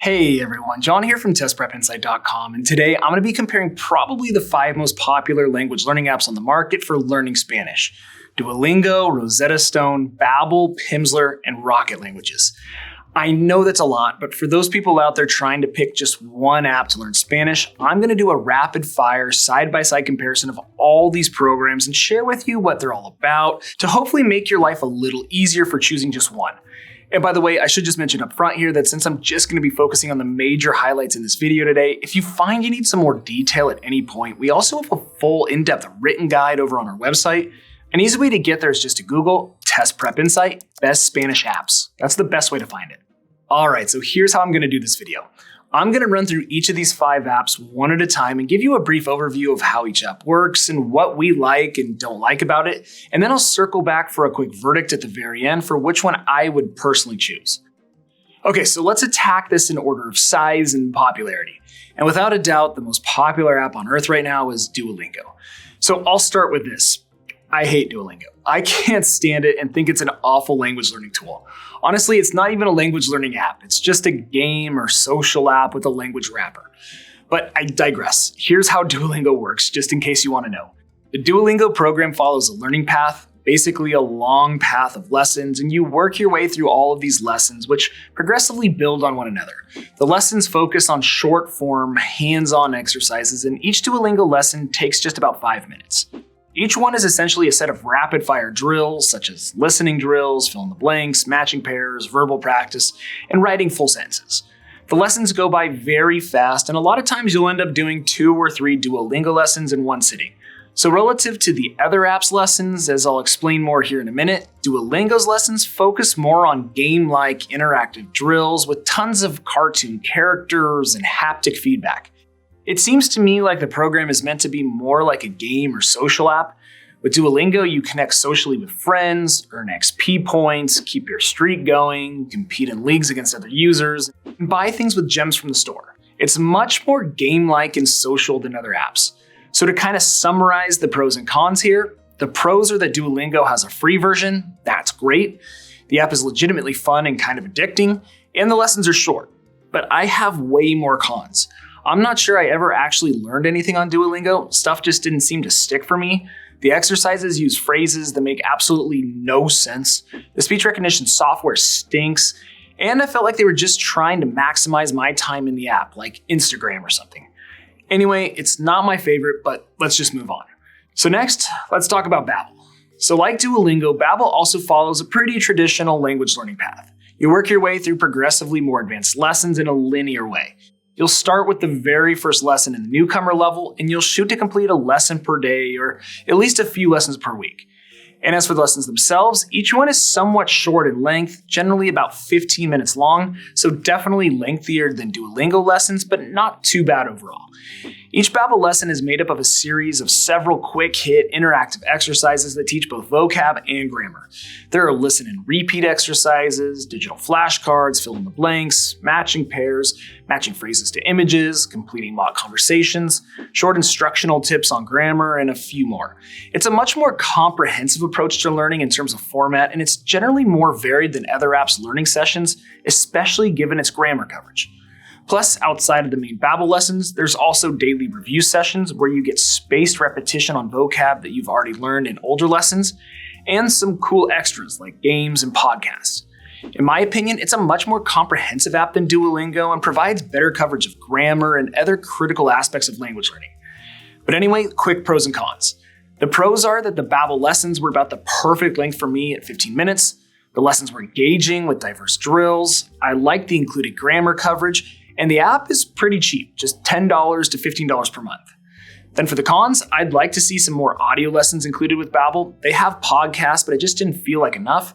Hey everyone, John here from testprepinsight.com, and today I'm going to be comparing probably the 5 most popular language learning apps on the market for learning Spanish: Duolingo, Rosetta Stone, Babbel, Pimsleur, and Rocket Languages. I know that's a lot, but for those people out there trying to pick just one app to learn Spanish, I'm going to do a rapid-fire, side-by-side comparison of all these programs and share with you what they're all about to hopefully make your life a little easier for choosing just one. And by the way, I should just mention up front here that since I'm just going to be focusing on the major highlights in this video today, if you find you need some more detail at any point, we also have a full in-depth written guide over on our website. An easy way to get there is just to Google Test Prep Insight Best Spanish Apps. That's the best way to find it. All right, so here's how I'm going to do this video. I'm going to run through each of these 5 apps one at a time and give you a brief overview of how each app works and what we like and don't like about it. And then I'll circle back for a quick verdict at the very end for which one I would personally choose. Okay, so let's attack this in order of size and popularity. And without a doubt, the most popular app on earth right now is Duolingo. So I'll start with this. I hate Duolingo. I can't stand it and think it's an awful language learning tool. Honestly, it's not even a language learning app. It's just a game or social app with a language wrapper. But I digress. Here's how Duolingo works, just in case you want to know. The Duolingo program follows a learning path, basically a long path of lessons, and you work your way through all of these lessons, which progressively build on one another. The lessons focus on short-form, hands-on exercises, and each Duolingo lesson takes just about 5 minutes. Each one is essentially a set of rapid-fire drills, such as listening drills, fill in the blanks, matching pairs, verbal practice, and writing full sentences. The lessons go by very fast, and a lot of times you'll end up doing 2 or 3 Duolingo lessons in one sitting. So relative to the other apps' lessons, as I'll explain more here in a minute, Duolingo's lessons focus more on game-like interactive drills with tons of cartoon characters and haptic feedback. It seems to me like the program is meant to be more like a game or social app. With Duolingo, you connect socially with friends, earn XP points, keep your streak going, compete in leagues against other users, and buy things with gems from the store. It's much more game-like and social than other apps. So to kind of summarize the pros and cons here, the pros are that Duolingo has a free version. That's great. The app is legitimately fun and kind of addicting, and the lessons are short. But I have way more cons. I'm not sure I ever actually learned anything on Duolingo. Stuff just didn't seem to stick for me. The exercises use phrases that make absolutely no sense. The speech recognition software stinks. And I felt like they were just trying to maximize my time in the app, like Instagram or something. Anyway, it's not my favorite, but let's just move on. So next, let's talk about Babbel. So like Duolingo, Babbel also follows a pretty traditional language learning path. You work your way through progressively more advanced lessons in a linear way. You'll start with the very first lesson in the newcomer level, and you'll shoot to complete a lesson per day or at least a few lessons per week. And as for the lessons themselves, each one is somewhat short in length, generally about 15 minutes long, so definitely lengthier than Duolingo lessons, but not too bad overall. Each Babbel lesson is made up of a series of several quick-hit interactive exercises that teach both vocab and grammar. There are listen and repeat exercises, digital flashcards, fill in the blanks, matching pairs, matching phrases to images, completing mock conversations, short instructional tips on grammar, and a few more. It's a much more comprehensive approach to learning in terms of format, and it's generally more varied than other apps' learning sessions, especially given its grammar coverage. Plus, outside of the main Babbel lessons, there's also daily review sessions where you get spaced repetition on vocab that you've already learned in older lessons, and some cool extras like games and podcasts. In my opinion, it's a much more comprehensive app than Duolingo and provides better coverage of grammar and other critical aspects of language learning. But anyway, quick pros and cons. The pros are that the Babbel lessons were about the perfect length for me at 15 minutes. The lessons were engaging with diverse drills. I liked the included grammar coverage. And the app is pretty cheap, just $10 to $15 per month. Then for the cons, I'd like to see some more audio lessons included with Babbel. They have podcasts, but it just didn't feel like enough.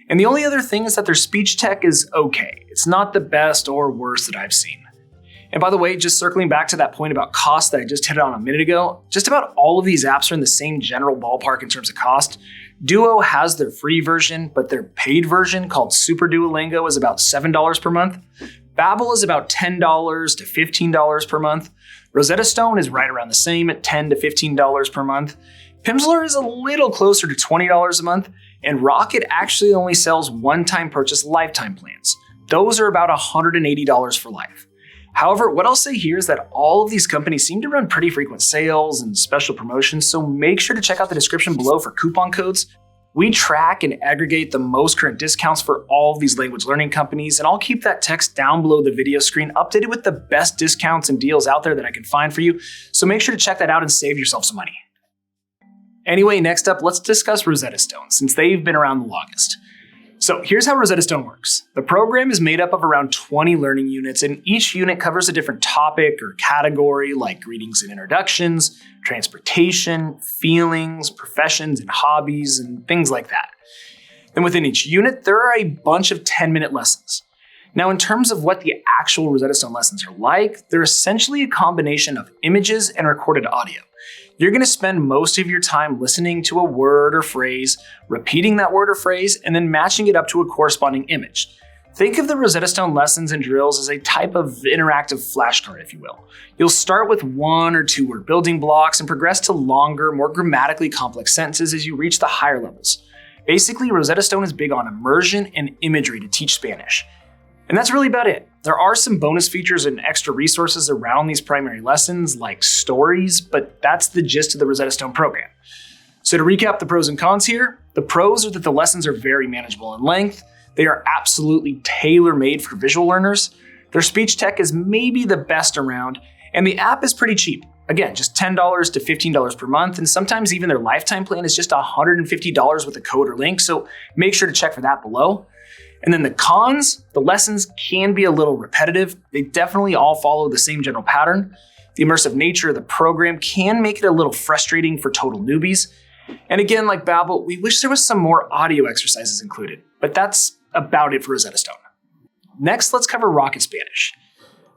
And the only other thing is that their speech tech is okay. It's not the best or worst that I've seen. And by the way, just circling back to that point about cost that I just hit on a minute ago, just about all of these apps are in the same general ballpark in terms of cost. Duo has their free version, but their paid version called Super Duolingo is about $7 per month. Babbel is about $10 to $15 per month. Rosetta Stone is right around the same at $10 to $15 per month. Pimsleur is a little closer to $20 a month, and Rocket actually only sells one-time purchase lifetime plans. Those are about $180 for life. However, what I'll say here is that all of these companies seem to run pretty frequent sales and special promotions, so make sure to check out the description below for coupon codes. We track and aggregate the most current discounts for all of these language learning companies, and I'll keep that text down below the video screen updated with the best discounts and deals out there that I can find for you, so make sure to check that out and save yourself some money. Anyway, next up, let's discuss Rosetta Stone, since they've been around the longest. So here's how Rosetta Stone works. The program is made up of around 20 learning units, and each unit covers a different topic or category like greetings and introductions, transportation, feelings, professions, and hobbies, and things like that. Then within each unit, there are a bunch of 10-minute lessons. Now, in terms of what the actual Rosetta Stone lessons are like, they're essentially a combination of images and recorded audio. You're going to spend most of your time listening to a word or phrase, repeating that word or phrase, and then matching it up to a corresponding image. Think of the Rosetta Stone lessons and drills as a type of interactive flashcard, if you will. You'll start with 1 or 2 word building blocks and progress to longer, more grammatically complex sentences as you reach the higher levels. Basically, Rosetta Stone is big on immersion and imagery to teach Spanish. And that's really about it. There are some bonus features and extra resources around these primary lessons, like stories, but that's the gist of the Rosetta Stone program. So to recap the pros and cons here, the pros are that the lessons are very manageable in length. They are absolutely tailor-made for visual learners. Their speech tech is maybe the best around, and the app is pretty cheap. Again, just $10 to $15 per month, and sometimes even their lifetime plan is just $150 with a code or link, so make sure to check for that below. And then the cons, the lessons can be a little repetitive. They definitely all follow the same general pattern. The immersive nature of the program can make it a little frustrating for total newbies. And again, like Babbel, we wish there was some more audio exercises included, but that's about it for Rosetta Stone. Next, let's cover Rocket Spanish.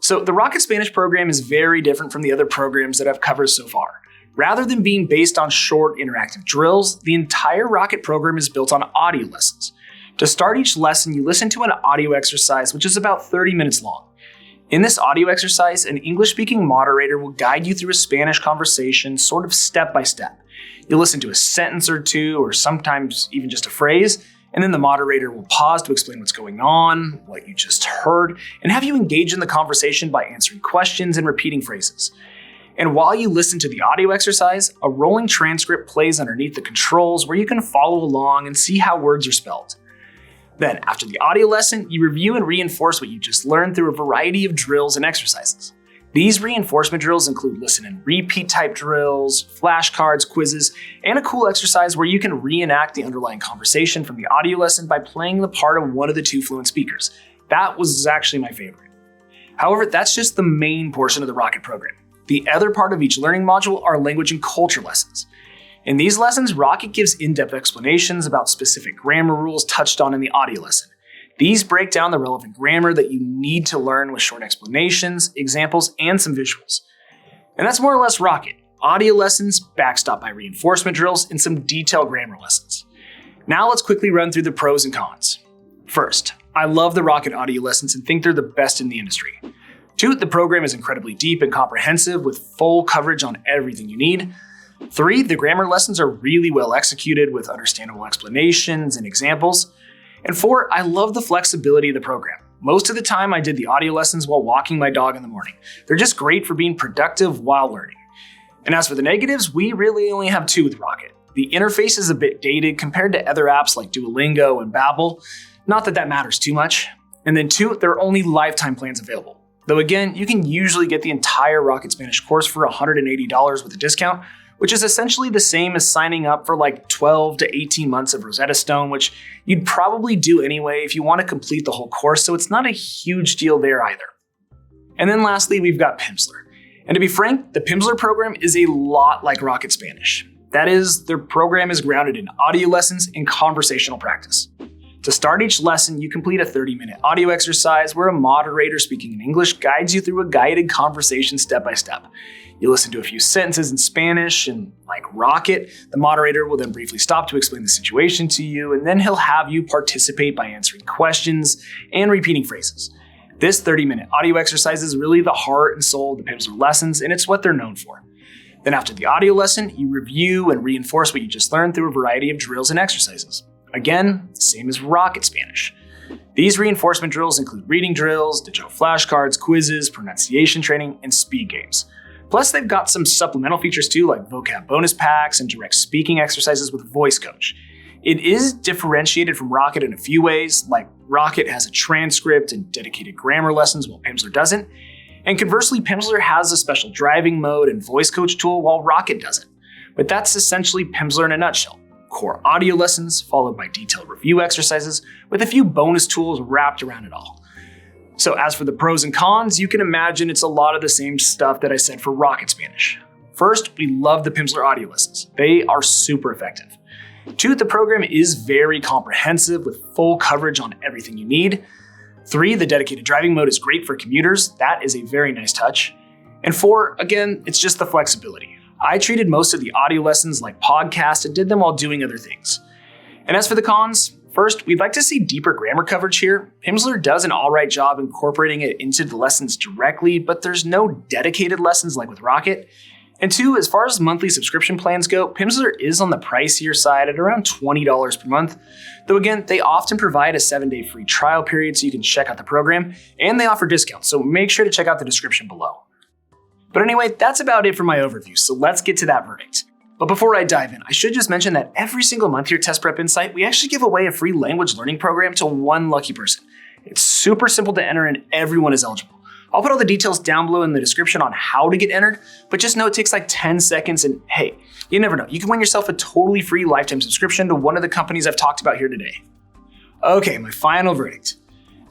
So the Rocket Spanish program is very different from the other programs that I've covered so far. Rather than being based on short interactive drills, the entire Rocket program is built on audio lessons. To start each lesson, you listen to an audio exercise, which is about 30 minutes long. In this audio exercise, an English-speaking moderator will guide you through a Spanish conversation, sort of step by step. You'll listen to a sentence or two, or sometimes even just a phrase, and then the moderator will pause to explain what's going on, what you just heard, and have you engage in the conversation by answering questions and repeating phrases. And while you listen to the audio exercise, a rolling transcript plays underneath the controls where you can follow along and see how words are spelled. Then, after the audio lesson, you review and reinforce what you just learned through a variety of drills and exercises. These reinforcement drills include listen and repeat type drills, flashcards, quizzes, and a cool exercise where you can reenact the underlying conversation from the audio lesson by playing the part of one of the 2 fluent speakers. That was actually my favorite. However, that's just the main portion of the Rocket program. The other part of each learning module are language and culture lessons. In these lessons, Rocket gives in-depth explanations about specific grammar rules touched on in the audio lesson. These break down the relevant grammar that you need to learn with short explanations, examples, and some visuals. And that's more or less Rocket. Audio lessons, backstopped by reinforcement drills, and some detailed grammar lessons. Now let's quickly run through the pros and cons. First, I love the Rocket audio lessons and think they're the best in the industry. 2, the program is incredibly deep and comprehensive with full coverage on everything you need. 3, the grammar lessons are really well executed with understandable explanations and examples. And 4, I love the flexibility of the program. Most of the time I did the audio lessons while walking my dog in the morning. They're just great for being productive while learning. And as for the negatives, we really only have 2 with Rocket. The interface is a bit dated compared to other apps like Duolingo and Babbel. Not that that matters too much. And then 2, there are only lifetime plans available. Though again, you can usually get the entire Rocket Spanish course for $180 with a discount, which is essentially the same as signing up for like 12 to 18 months of Rosetta Stone, which you'd probably do anyway if you want to complete the whole course, so it's not a huge deal there either. And then lastly, we've got Pimsleur. And to be frank, the Pimsleur program is a lot like Rocket Spanish. That is, their program is grounded in audio lessons and conversational practice. To start each lesson, you complete a 30-minute audio exercise where a moderator speaking in English guides you through a guided conversation step by step. You listen to a few sentences in Spanish, and like Rocket, the moderator will then briefly stop to explain the situation to you, and then he'll have you participate by answering questions and repeating phrases. This 30-minute audio exercise is really the heart and soul of the Pimsleur lessons, and it's what they're known for. Then after the audio lesson, you review and reinforce what you just learned through a variety of drills and exercises. Again, the same as Rocket Spanish. These reinforcement drills include reading drills, digital flashcards, quizzes, pronunciation training, and speed games. Plus, they've got some supplemental features too, like vocab bonus packs and direct speaking exercises with a voice coach. It is differentiated from Rocket in a few ways, like Rocket has a transcript and dedicated grammar lessons while Pimsleur doesn't. And conversely, Pimsleur has a special driving mode and voice coach tool while Rocket doesn't. But that's essentially Pimsleur in a nutshell. Core audio lessons followed by detailed review exercises with a few bonus tools wrapped around it all. So as for the pros and cons, you can imagine it's a lot of the same stuff that I said for Rocket Spanish. First, we love the Pimsleur audio lessons. They are super effective. 2, the program is very comprehensive with full coverage on everything you need. 3, the dedicated driving mode is great for commuters. That is a very nice touch. And 4, again, it's just the flexibility. I treated most of the audio lessons like podcasts and did them while doing other things. And as for the cons, first, we'd like to see deeper grammar coverage here. Pimsleur does an alright job incorporating it into the lessons directly, but there's no dedicated lessons like with Rocket. And 2, as far as monthly subscription plans go, Pimsleur is on the pricier side at around $20 per month. Though again, they often provide a 7-day free trial period so you can check out the program, and they offer discounts, so make sure to check out the description below. But anyway, that's about it for my overview, so let's get to that verdict. But before I dive in, I should just mention that every single month here at Test Prep Insight, we actually give away a free language learning program to one lucky person. It's super simple to enter and everyone is eligible. I'll put all the details down below in the description on how to get entered, but just know it takes like 10 seconds and hey, you never know, you can win yourself a totally free lifetime subscription to one of the companies I've talked about here today. Okay, my final verdict.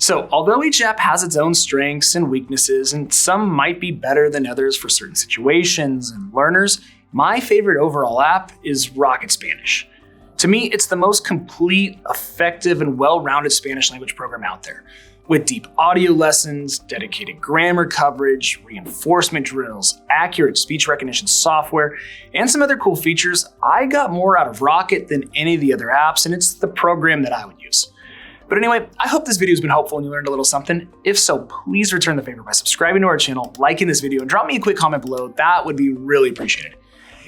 So, although each app has its own strengths and weaknesses, and some might be better than others for certain situations and learners, my favorite overall app is Rocket Spanish. To me, it's the most complete, effective, and well-rounded Spanish language program out there. With deep audio lessons, dedicated grammar coverage, reinforcement drills, accurate speech recognition software, and some other cool features, I got more out of Rocket than any of the other apps, and it's the program that I would use. But anyway, I hope this video has been helpful and you learned a little something. If so, please return the favor by subscribing to our channel, liking this video, and drop me a quick comment below. That would be really appreciated.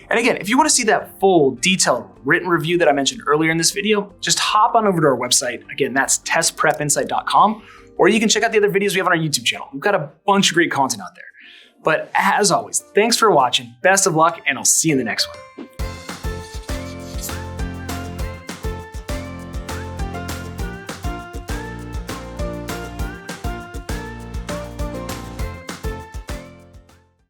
And again, if you want to see that full, detailed written review that I mentioned earlier in this video, just hop on over to our website. Again, that's testprepinsight.com, or you can check out the other videos we have on our YouTube channel. We've got a bunch of great content out there. But as always, thanks for watching, best of luck, and I'll see you in the next one.